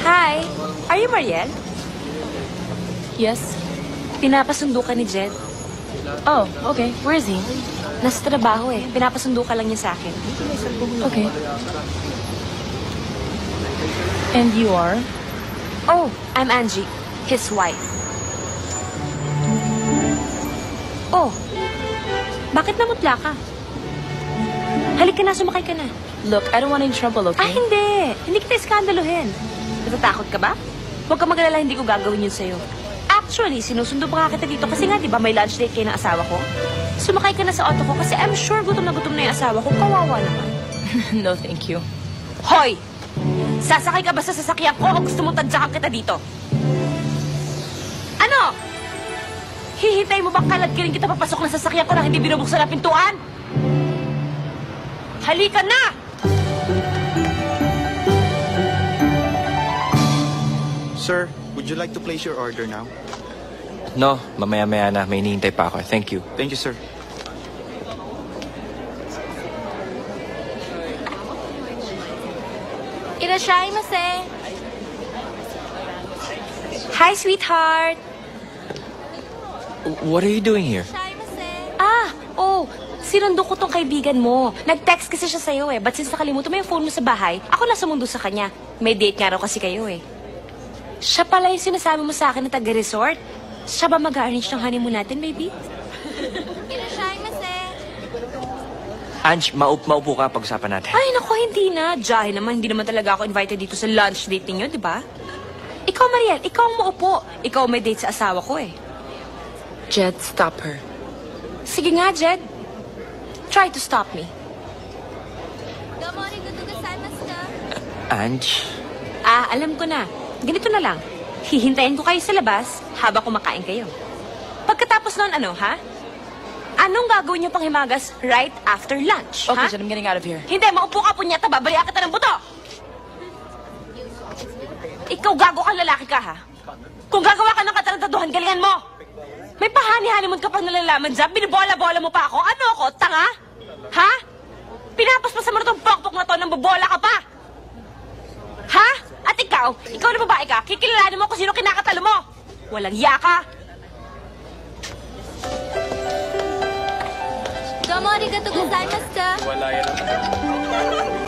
Hi! Are you Mariel? Yes? Pinapasundo ka ni Jed. Oh, okay. Where is he? Nasa trabaho eh. Pinapasundo ka lang niya sa akin. Okay. And you are? Oh, I'm Angie. His wife. Oh, bakit namutla ka? Halika na, sumakay ka na. Look, I don't want any trouble, Ah, okay? hindi. Hindi kita iskandaluhin. Natatakot ka ba? Huwag ka mag-alala, hindi ko gagawin yun sa'yo. Actually, sinusundo pa nga kita dito kasi nga, di ba, may lunch date kayo ng asawa ko? Sumakay ka na sa auto ko kasi I'm sure gutom na yung asawa ko. Kawawa naman. No, thank you. Hoy! Sasakay ka ba sa sasakyan ko o gusto mong tadyakan kita dito? Ano? Hihintay mo bang kaladkirin kita papasok na sasakyan ko na hindi binubuksan ang pintuan? Halika na! Sir, would you like to place your order now? No, mamaya-maya na. May hinihintay pa ako. Thank you. Thank you, sir. Irashaimase. Hi, sweetheart. What are you doing here? Sinundo ko tong kaibigan mo. Nag-text kasi siya sa'yo eh. But since nakalimutan mo yung phone mo sa bahay, ako nasa mundo sa kanya. May date nga raw kasi kayo eh. Siya pala yung sinasabi mo sa akin na taga-resort. Siya ba mag-arrange ng honeymoon natin, baby? Ange, maupo ka pag-usapan natin. Ay, naku, hindi na. Dahil naman, hindi naman talaga ako invited dito sa lunch date ninyo, di ba? Ikaw, Mariel, ikaw ang maupo. Ikaw may date sa asawa ko eh. Jed, stop her. Sige nga, Jed. Try to stop me. Ange? Alam ko na. Ganito na lang. Hihintayin ko kayo sa labas habang kumakain kayo. Pagkatapos nun, ha? Anong gagawin niyo pang himagas right after lunch, Okay, ha? Jed, I'm getting out of here. Hindi, maupo ka, punyata. Babalian kita ng buto. Ikaw, gago ka, lalaki ka, ha? Kung gagawa ka ng katarantaduhan, galingan mo! May pahani-honeymoon ka pang nalalaman dyan, binibola-bola mo pa ako. Ano ako, tanga? Ha? Pinapaspasan mo na itong pokpok na to, nang bobola ka pa? Ha? At ikaw na babae ka, kikilalanin mo kung sino kinakatalo mo. Walang iya ka. Domo arigatou gozaimashita. Wala yan.